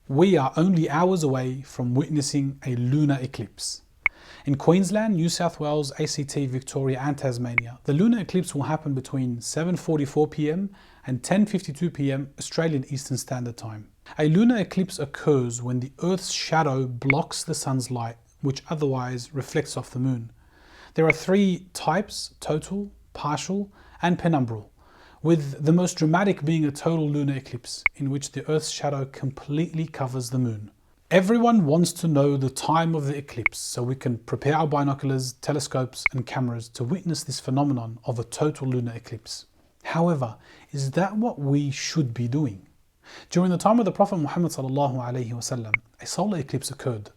We are only hours away from witnessing a lunar eclipse. In Queensland, New South Wales, ACT, Victoria and Tasmania, the lunar eclipse will happen between 7:44 p.m. and 10:52 p.m. Australian Eastern Standard Time. A lunar eclipse occurs when the Earth's shadow blocks the sun's light, which otherwise reflects off the moon. There are three types: total, partial and penumbral, with the most dramatic being a total lunar eclipse, in which the Earth's shadow completely covers the moon. Everyone wants to know the time of the eclipse so we can prepare our binoculars, telescopes and cameras to witness this phenomenon of a total lunar eclipse. However, is that what we should be doing? During the time of the Prophet Muhammad ﷺ, a solar eclipse occurred.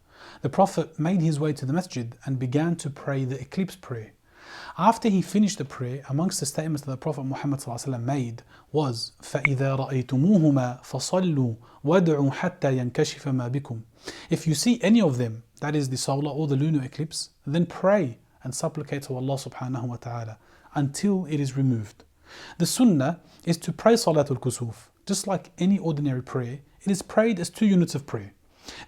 The Prophet made his way to the masjid and began to pray the eclipse prayer. After he finished the prayer, amongst the statements that the Prophet Muhammad ﷺ made was فَإِذَا رَأَيْتُمُوهُمَا فَصَلُّوا وَادْعُوا حَتَّى يَنْكَشِفَ مَا بِكُمْ. If you see any of them, that is the solar or the lunar eclipse, then pray and supplicate to Allah subhanahu wa ta'ala until it is removed. The sunnah is to pray Salatul Kusuf. Just like any ordinary prayer, it is prayed as 2 units of prayer.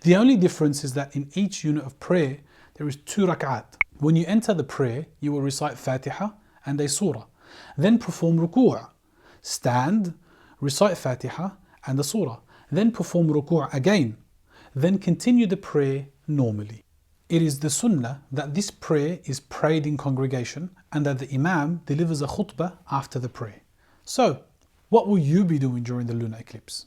The only difference is that in each unit of prayer, there is 2 rak'at. When you enter the prayer, you will recite Fatiha and a surah. Then perform ruku'. Stand, recite Fatiha and a surah. Then perform ruku' again. Then continue the prayer normally. It is the sunnah that this prayer is prayed in congregation and that the Imam delivers a khutbah after the prayer. So, what will you be doing during the lunar eclipse?